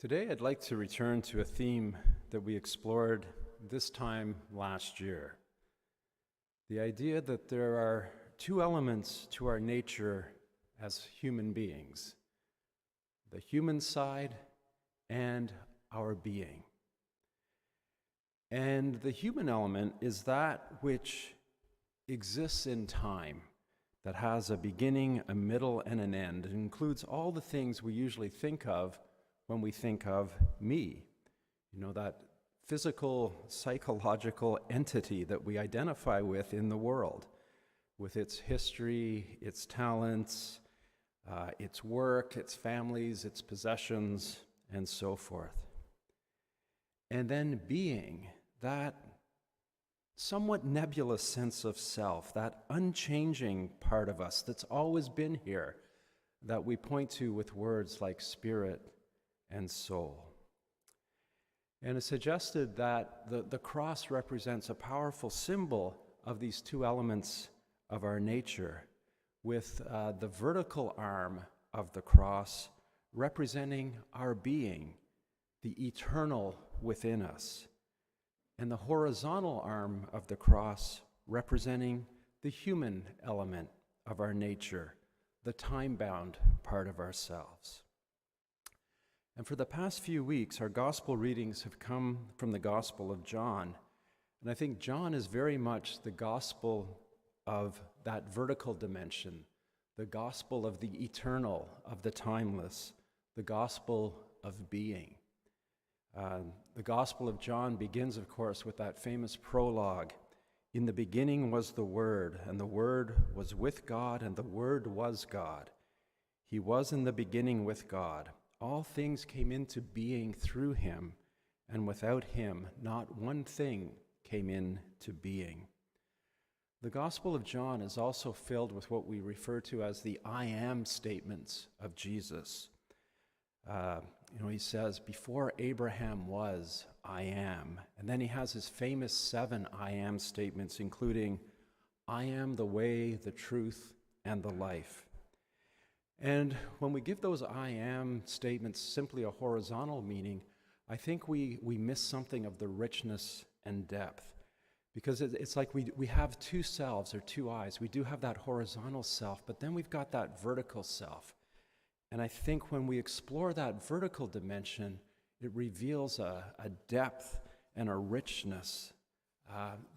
Today, I'd like to return to a theme that we explored this time last year. The idea that there are two elements to our nature as human beings: the human side and our being. And the human element is that which exists in time, that has a beginning, a middle, and an end. It includes all the things we usually think of when we think of me. You know, that physical, psychological entity that we identify with in the world, with its history, its talents, its work, its families, its possessions, and so forth. And then being, that somewhat nebulous sense of self, that unchanging part of us that's always been here, that we point to with words like spirit and soul. And it suggested that the cross represents a powerful symbol of these two elements of our nature, with the vertical arm of the cross representing our being, the eternal within us, and the horizontal arm of the cross representing the human element of our nature, the time-bound part of ourselves. And for the past few weeks, our gospel readings have come from the Gospel of John. And I think John is very much the gospel of that vertical dimension, the gospel of the eternal, of the timeless, the gospel of being. The Gospel of John begins, of course, with that famous prologue. In the beginning was the Word, and the Word was with God, and the Word was God. He was in the beginning with God. All things came into being through him, and without him, not one thing came into being. The Gospel of John is also filled with what we refer to as the I am statements of Jesus. He says, before Abraham was, I am. And then he has his famous 7 I am statements, including, I am the way, the truth, and the life. And when we give those I am statements simply a horizontal meaning, I think we miss something of the richness and depth. Because it's like we have two selves or two eyes. We do have that horizontal self, but then we've got that vertical self. And I think when we explore that vertical dimension, it reveals a depth and a richness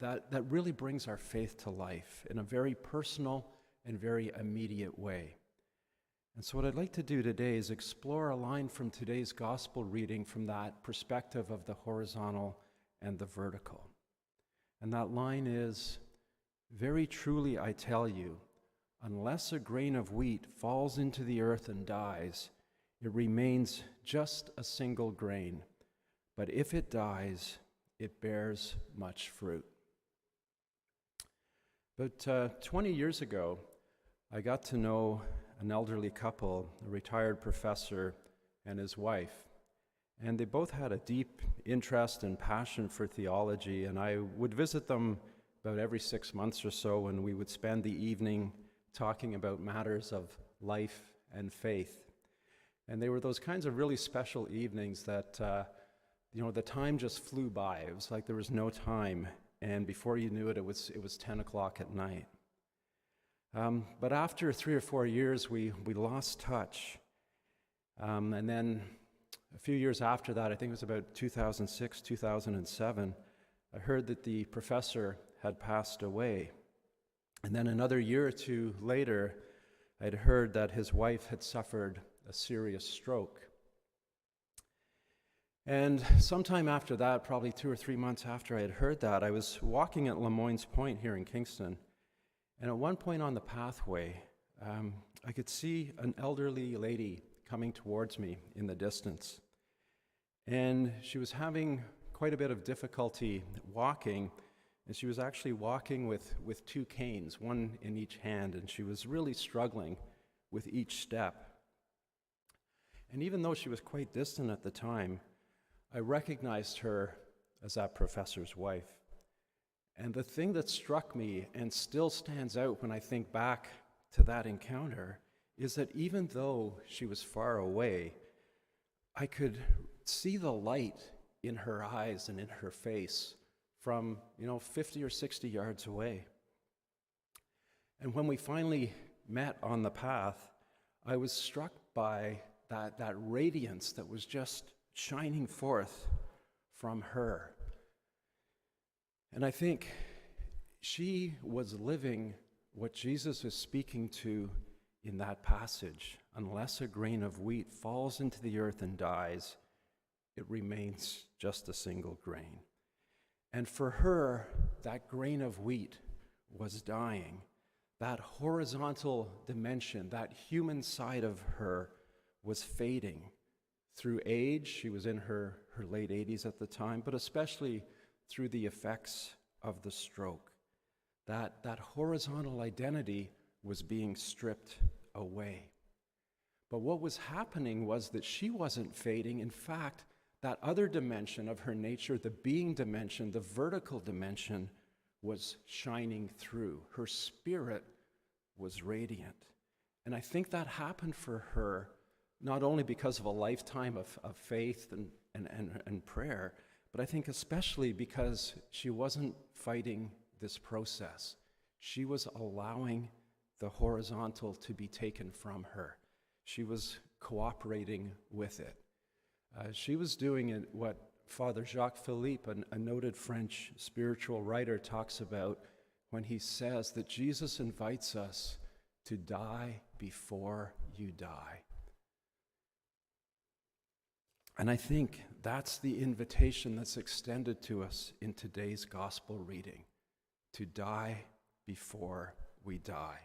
that really brings our faith to life in a very personal and very immediate way. And so what I'd like to do today is explore a line from today's gospel reading from that perspective of the horizontal and the vertical. And that line is, very truly I tell you, unless a grain of wheat falls into the earth and dies, it remains just a single grain. But if it dies, it bears much fruit. About 20 years ago, I got to know an elderly couple, a retired professor and his wife. And they both had a deep interest and passion for theology, and I would visit them about every 6 months or so, and we would spend the evening talking about matters of life and faith. And they were those kinds of really special evenings that, the time just flew by. It was like there was no time, and before you knew it, it was 10 o'clock at night. But after 3 or 4 years, we lost touch. And then a few years after that, I think it was about 2006, 2007, I heard that the professor had passed away. And then another year or two later, I'd heard that his wife had suffered a serious stroke. And sometime after that, probably 2 or 3 months after I had heard that, I was walking at Lemoyne's Point here in Kingston. And at one point on the pathway, I could see an elderly lady coming towards me in the distance. And she was having quite a bit of difficulty walking, and she was actually walking with 2 canes, one in each hand, and she was really struggling with each step. And even though she was quite distant at the time, I recognized her as that professor's wife. And the thing that struck me and still stands out when I think back to that encounter is that even though she was far away, I could could see the light in her eyes and in her face from, 50 or 60 yards away. And when we finally met on the path, I was struck by that radiance that was just shining forth from her. And I think she was living what Jesus is speaking to in that passage. Unless a grain of wheat falls into the earth and dies, it remains just a single grain. And for her, that grain of wheat was dying. That horizontal dimension, that human side of her was fading. Through age, she was in her late 80s at the time, but especially through the effects of the stroke. That horizontal identity was being stripped away. But what was happening was that she wasn't fading. In fact, that other dimension of her nature, the being dimension, the vertical dimension, was shining through. Her spirit was radiant. And I think that happened for her not only because of a lifetime of faith and prayer, but I think especially because she wasn't fighting this process. She was allowing the horizontal to be taken from her. She was cooperating with it. She was doing it, what Father Jacques Philippe, a noted French spiritual writer, talks about when he says that Jesus invites us to die before you die. And I think that's the invitation that's extended to us in today's gospel reading, to die before we die.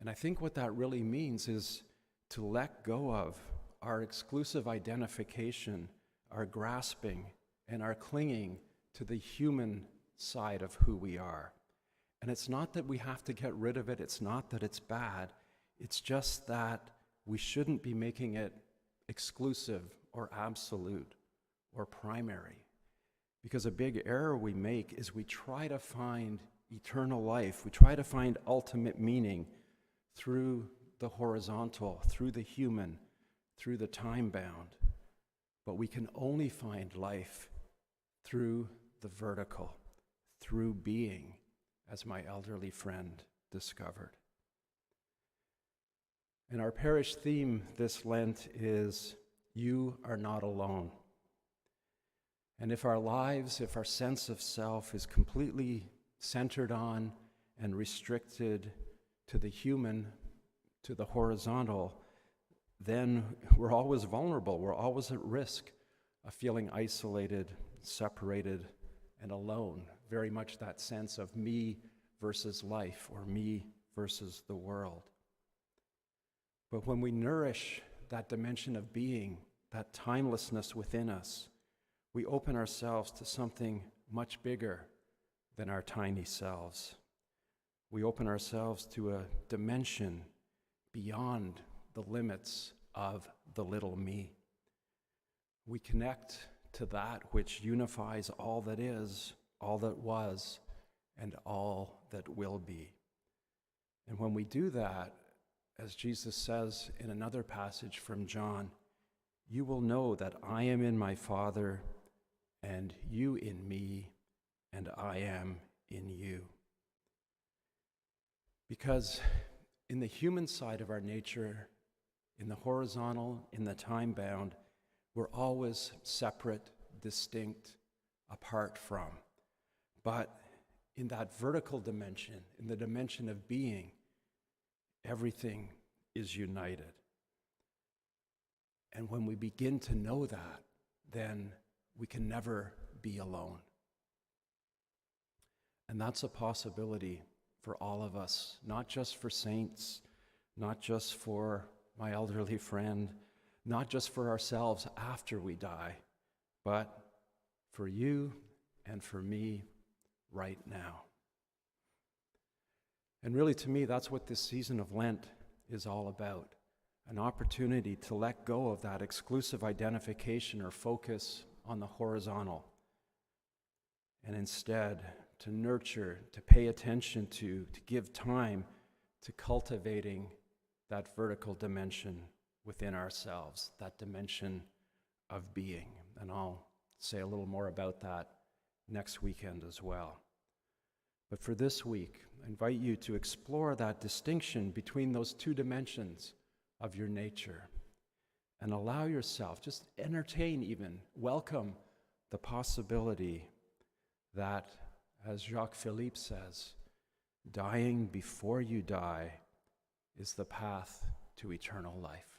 And I think what that really means is to let go of our exclusive identification, our grasping, and our clinging to the human side of who we are. And it's not that we have to get rid of it, it's not that it's bad, it's just that we shouldn't be making it exclusive or absolute or primary. Because a big error we make is we try to find eternal life, we try to find ultimate meaning through the horizontal, through the human, through the time-bound. But we can only find life through the vertical, through being, as my elderly friend discovered. And our parish theme this Lent is, "You are not alone." And if our lives, if our sense of self is completely centered on and restricted to the human, to the horizontal, then we're always vulnerable. We're always at risk of feeling isolated, separated, and alone. Very much that sense of me versus life, or me versus the world. But when we nourish that dimension of being, that timelessness within us, we open ourselves to something much bigger than our tiny selves. We open ourselves to a dimension beyond the limits of the little me. We connect to that which unifies all that is, all that was, and all that will be. And when we do that, as Jesus says in another passage from John, you will know that I am in my Father, and you in me, and I am in you. Because in the human side of our nature, in the horizontal, in the time-bound, we're always separate, distinct, apart from. But in that vertical dimension, in the dimension of being, everything is united. And when we begin to know that, then we can never be alone. And that's a possibility for all of us, not just for saints, not just for my elderly friend, not just for ourselves after we die, but for you and for me right now. And really, to me, that's what this season of Lent is all about. An opportunity to let go of that exclusive identification or focus on the horizontal, and instead to nurture, to pay attention to give time to cultivating that vertical dimension within ourselves, that dimension of being. and I'll say a little more about that next weekend as well. But for this week, I invite you to explore that distinction between those two dimensions of your nature and allow yourself, just entertain even, welcome the possibility that, as Jacques Philippe says, dying before you die is the path to eternal life.